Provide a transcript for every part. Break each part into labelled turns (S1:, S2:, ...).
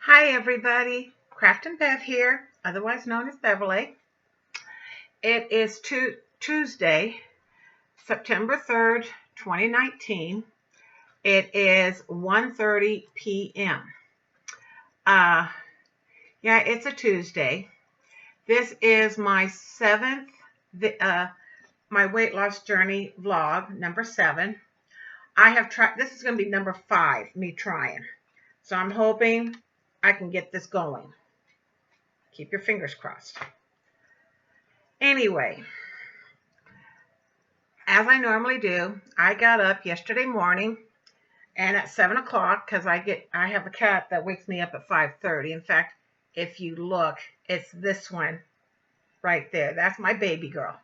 S1: Hi everybody, Craft and Bev here, otherwise known as Beverly. It is Tuesday, September 3rd, 2019. It is 1:30 p.m. Uh, yeah, it's a Tuesday. This is my seventh, my weight loss journey vlog, number 7. I have tried, this is going to be number 5, me trying. So I'm hoping I can get this going. Keep your fingers crossed. Anyway, as I normally do, I got up yesterday morning and at 7 o'clock, because I have a cat that wakes me up at 5:30. In fact, if you look, it's this one right there. That's my baby girl.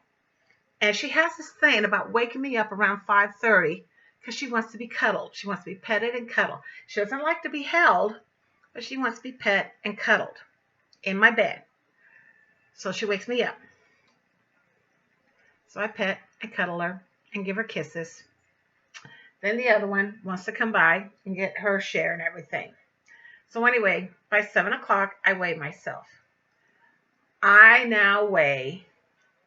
S1: And she has this thing about waking me up around 5:30 because she wants to be cuddled. She wants to be petted and cuddled. She doesn't like to be held, but she wants to be pet and cuddled in my bed. So she wakes me up. So I pet and cuddle her and give her kisses. Then the other one wants to come by and get her share and everything. So anyway, by 7 o'clock, I weigh myself. I now weigh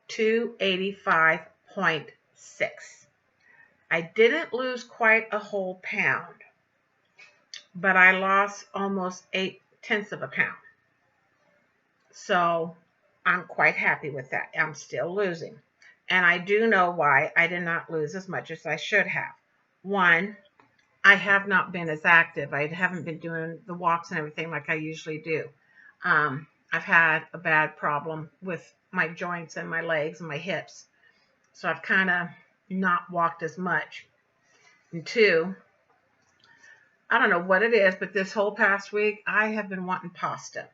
S1: 285.6. I didn't lose quite a whole pound, but I lost almost 0.8 of a pound. So I'm quite happy with that. I'm still losing. And I do know why I did not lose as much as I should have. One, I have not been as active. I haven't been doing the walks and everything like I usually do. I've had a bad problem with my joints and my legs and my hips. So I've kind of not walked as much. And 2, I don't know what it is, but this whole past week, I have been wanting pasta.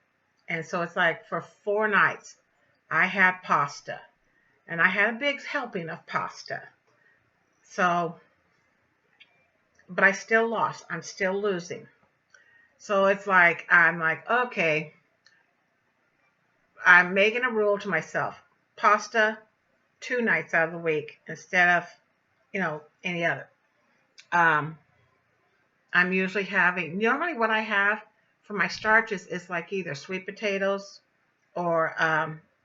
S1: And so it's like for 4 nights, I had pasta. And I had a big helping of pasta. So, but I still lost. I'm still losing. So it's like, I'm like, okay, I'm making a rule to myself. Pasta 2 nights out of the week instead of, any other. I'm usually having, normally what I have for my starches is like either sweet potatoes or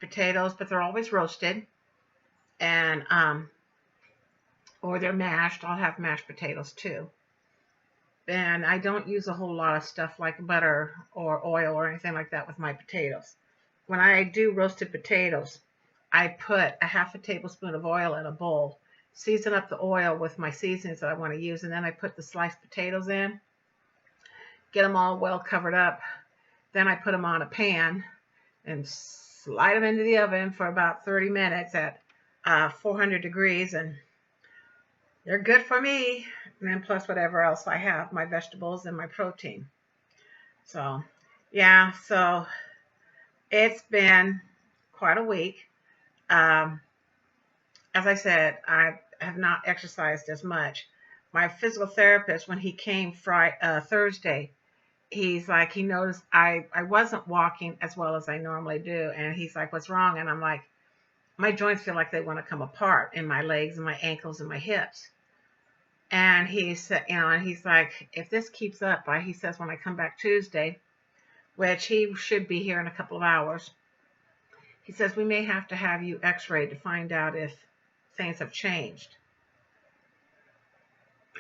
S1: potatoes, but they're always roasted. And, or they're mashed. I'll have mashed potatoes too. And I don't use a whole lot of stuff like butter or oil or anything like that with my potatoes. When I do roasted potatoes, I put a half a tablespoon of oil in a bowl, season up the oil with my seasonings that I want to use, and then I put the sliced potatoes in, get them all well covered up. Then I put them on a pan and slide them into the oven for about 30 minutes at 400 degrees, and they're good for me. And then plus whatever else I have, my vegetables and my protein. So, yeah, so it's been quite a week. As I said, I have not exercised as much. My physical therapist, when he came Thursday, he's like, he noticed I wasn't walking as well as I normally do. And he's like, what's wrong? And I'm like, my joints feel like they want to come apart in my legs and my ankles and my hips. And he said, and he's like, if this keeps up, he says, when I come back Tuesday, which he should be here in a couple of hours, he says, we may have to have you x-rayed to find out if things have changed.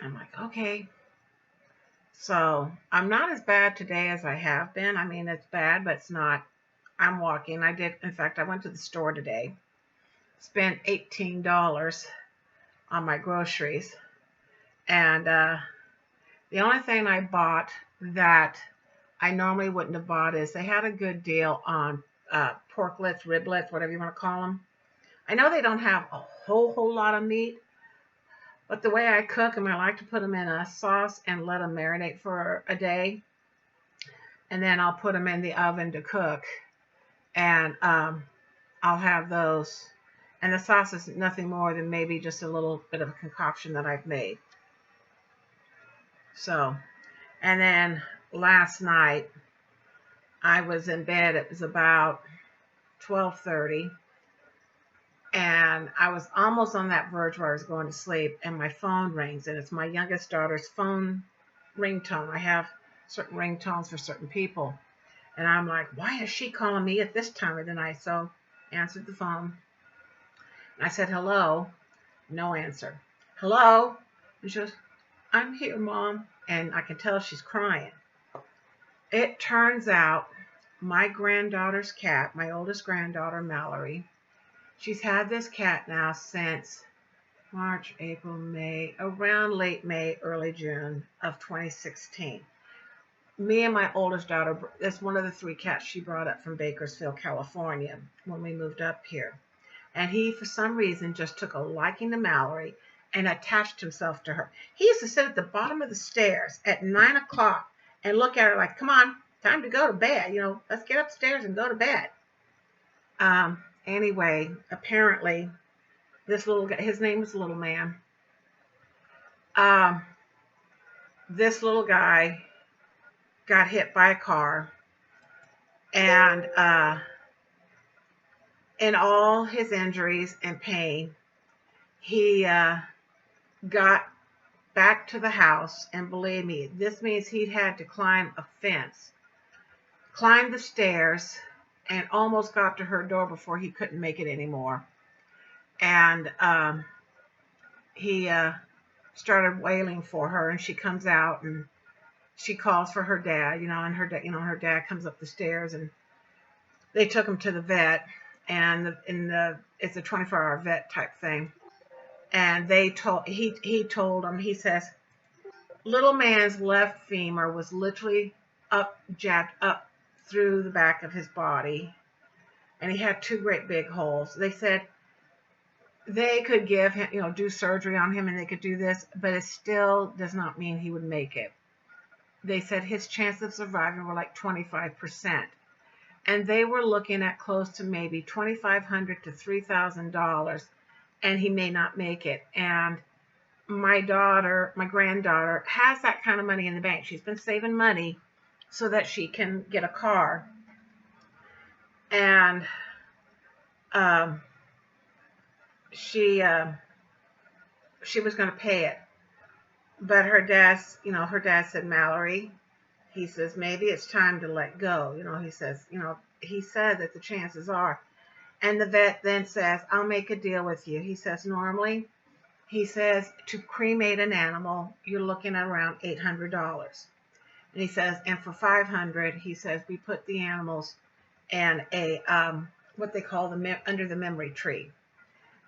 S1: I'm like, okay. So I'm not as bad today as I have been. I mean, it's bad, but it's not. I'm walking. In fact, I went to the store today, spent $18 on my groceries. And the only thing I bought that I normally wouldn't have bought is they had a good deal on porklets, riblets, whatever you want to call them. I know they don't have a whole lot of meat, but the way I cook them, I like to put them in a sauce and let them marinate for a day. And then I'll put them in the oven to cook. And I'll have those. And the sauce is nothing more than maybe just a little bit of a concoction that I've made. So, and then last night I was in bed. It was about 12:30, and I was almost on that verge where I was going to sleep, and my phone rings, and it's my youngest daughter's phone ringtone. I have certain ringtones for certain people. And I'm like, why is she calling me at this time of the night? So I answered the phone. I said, hello. No answer. Hello? And she goes, I'm here, Mom. And I can tell she's crying. It turns out my granddaughter's cat, my oldest granddaughter, Mallory, she's had this cat now since March, April, May, around late May, early June of 2016. Me and my oldest daughter, that's one of the 3 cats she brought up from Bakersfield, California, when we moved up here. And he, for some reason, just took a liking to Mallory and attached himself to her. He used to sit at the bottom of the stairs at 9 o'clock and look at her like, come on, time to go to bed. Let's get upstairs and go to bed. Anyway, apparently, this little guy, his name is Little Man. This little guy got hit by a car, and in all his injuries and pain, he got back to the house, and believe me, this means he'd had to climb a fence, climb the stairs, and almost got to her door before he couldn't make it anymore. And he started wailing for her, and she comes out and she calls for her dad, and her dad comes up the stairs, and they took him to the vet, and it's a 24-hour vet type thing. And he told him, he says, Little Man's left femur was literally jabbed up through the back of his body, and he had 2 great big holes. They said they could give him, do surgery on him, and they could do this, but it still does not mean he would make it. They said his chances of surviving were like 25%. And they were looking at close to maybe $2,500 to $3,000, and he may not make it. And my granddaughter, has that kind of money in the bank. She's been saving money so that she can get a car. And she was going to pay it. But her dad said, Mallory, he says, maybe it's time to let go. He said that the chances are. And the vet then says, I'll make a deal with you. He says, normally, he says, to cremate an animal, you're looking at around $800. And he says, and for $500, he says, we put the animals in what they call under the memory tree.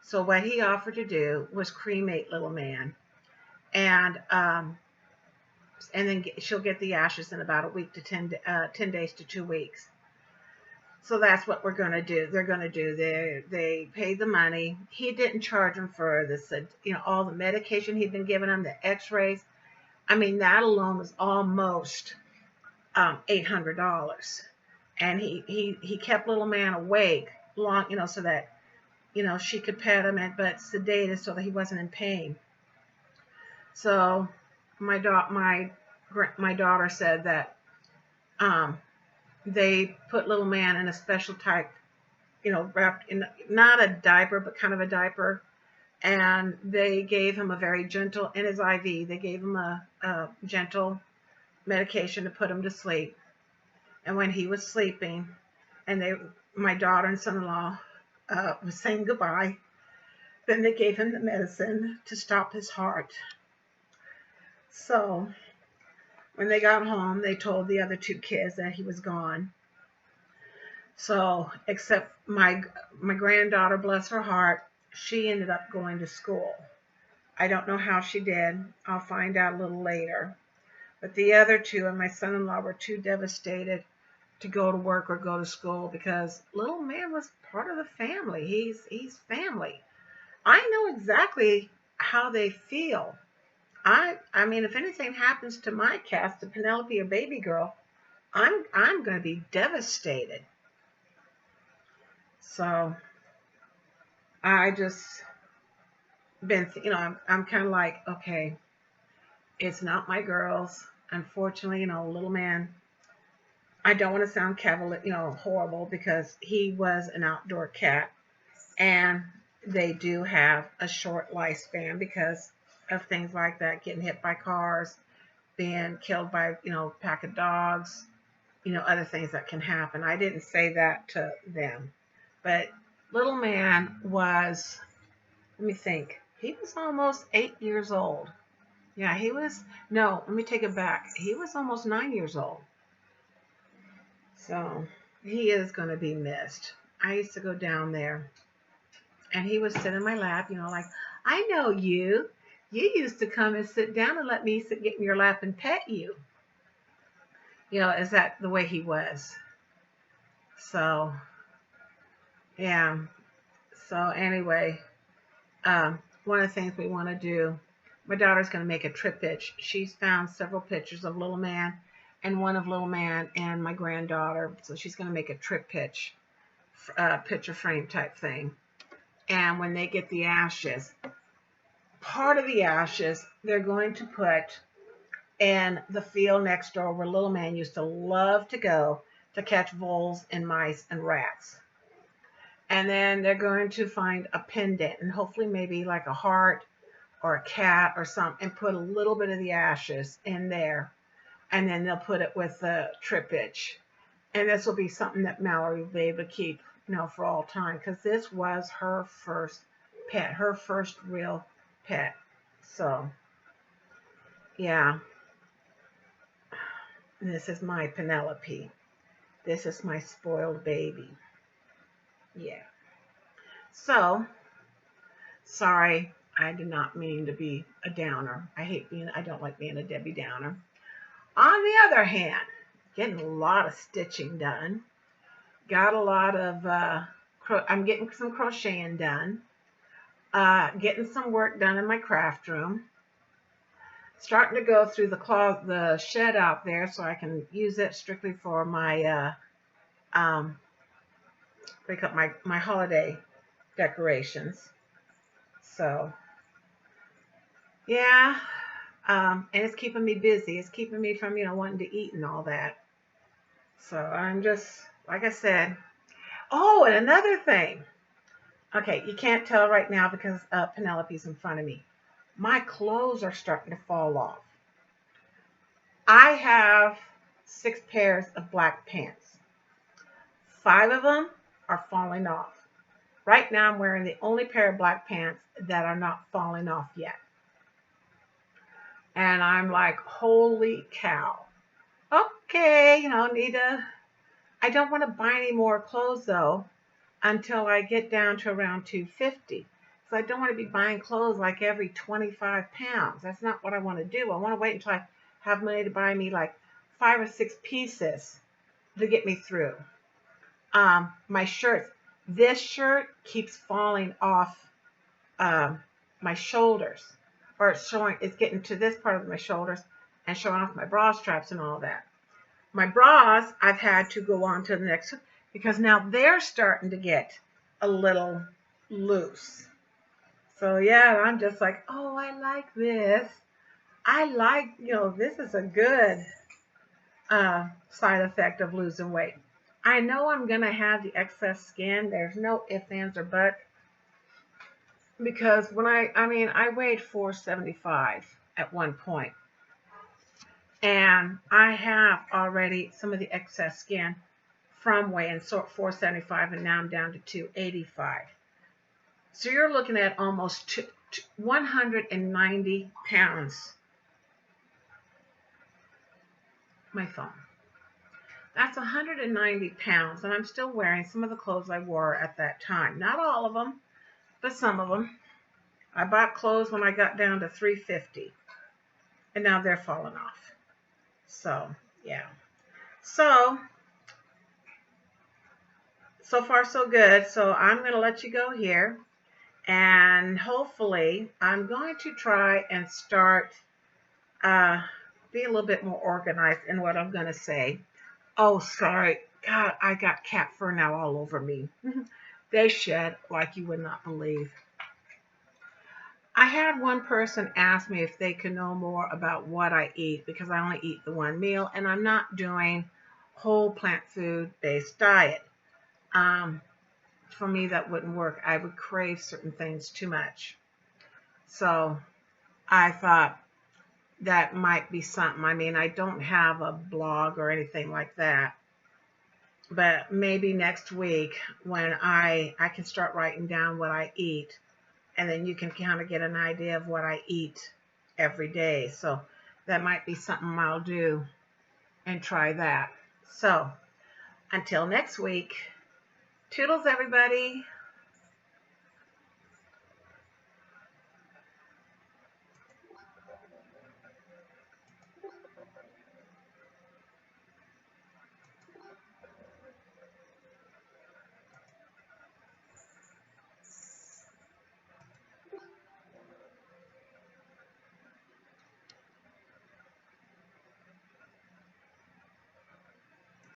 S1: So what he offered to do was cremate Little Man. And then she'll get the ashes in about a week to 10 days to 2 weeks. So that's what we're going to do. They're going to do. They paid the money. He didn't charge them for this, all the medication he'd been giving them, the X-rays. I mean, that alone was almost $800. And he kept Little Man awake long, so that she could pet him, but sedated so that he wasn't in pain. So my daughter said that they put Little Man in a special type, wrapped in not a diaper, but kind of a diaper. And they gave him a very gentle, in his IV, they gave him a gentle medication to put him to sleep. And when he was sleeping, and my daughter and son-in-law was saying goodbye, then they gave him the medicine to stop his heart. So when they got home, they told the other 2 kids that he was gone. So, except my granddaughter, bless her heart, she ended up going to school. I don't know how she did. I'll find out a little later. But the other 2 and my son-in-law were too devastated to go to work or go to school because Little Man was part of the family. He's family. I know exactly how they feel. I mean, if anything happens to my cats, to Penelope or Baby Girl, I'm going to be devastated. So I just been, I'm kind of like, okay, it's not my girls. Unfortunately, Little Man, I don't want to sound cavalier, horrible, because he was an outdoor cat, and they do have a short lifespan because of things like that, getting hit by cars, being killed by, a pack of dogs, other things that can happen. I didn't say that to them. But little man was, let me think, he was almost 8 years old. Yeah, he was, no, let me take it back. He was almost 9 years old. So he is going to be missed. I used to go down there and he would sit in my lap, like, I know you. You used to come and sit down and let me get in your lap and pet you. Is that the way he was? So, yeah. So, anyway, one of the things we want to do, my daughter's going to make a trip pitch. She's found several pictures of Little Man and one of Little Man and my granddaughter. So, she's going to make a trip pitch, picture frame type thing. And when they get the ashes, part of the ashes they're going to put in the field next door where Little Man used to love to go to catch voles and mice and rats. And then they're going to find a pendant and hopefully maybe like a heart or a cat or something and put a little bit of the ashes in there. And then they'll put it with the trip itch. And this will be something that Mallory will be able to keep, for all time. Because this was her first pet, her first real pet. So, yeah. This is my Penelope. This is my spoiled baby. Yeah. So, sorry, I did not mean to be a downer. I don't like being a Debbie Downer. On the other hand, getting a lot of stitching done. Got a lot of, I'm getting some crocheting done. Getting some work done in my craft room. Starting to go through the shed out there so I can use it strictly for my, my holiday decorations. So, yeah, and it's keeping me busy. It's keeping me from, wanting to eat and all that. So I'm just, like I said. Oh, and another thing. Okay, you can't tell right now because Penelope's in front of me. My clothes are starting to fall off. I have 6 pairs of black pants. 5 of them are falling off. Right now I'm wearing the only pair of black pants that are not falling off yet. And I'm like, holy cow. Okay, I don't want to buy any more clothes though until I get down to around 250. So I don't want to be buying clothes like every 25 pounds. That's not what I want to do. I want to wait until I have money to buy me like 5 or 6 pieces to get me through. My shirts. This shirt keeps falling off my shoulders, or it's getting to this part of my shoulders and showing off my bra straps and all that. My bras, I've had to go on to the next because now they're starting to get a little loose. So yeah, I'm just like, oh, I like this. I like, this is a good side effect of losing weight. I know I'm going to have the excess skin. There's no ifs, ands, or buts. Because when I weighed 475 at one point. And I have already some of the excess skin from weighing 475 and now I'm down to 285. So you're looking at almost 190 pounds. My phone. That's 190 pounds, and I'm still wearing some of the clothes I wore at that time. Not all of them, but some of them. I bought clothes when I got down to 350, and now they're falling off. So, yeah. So far so good. So I'm going to let you go here, and hopefully I'm going to try and start be a little bit more organized in what I'm going to say. Oh, sorry. God, I got cat fur now all over me. They shed like you would not believe. I had one person ask me if they could know more about what I eat because I only eat the one meal and I'm not doing whole plant food based diet. For me, that wouldn't work. I would crave certain things too much. So I thought that might be something. I mean, I don't have a blog or anything like that, but maybe next week when I can start writing down what I eat, and then you can kind of get an idea of what I eat every day. So that might be something I'll do and try that. So until next week, toodles everybody.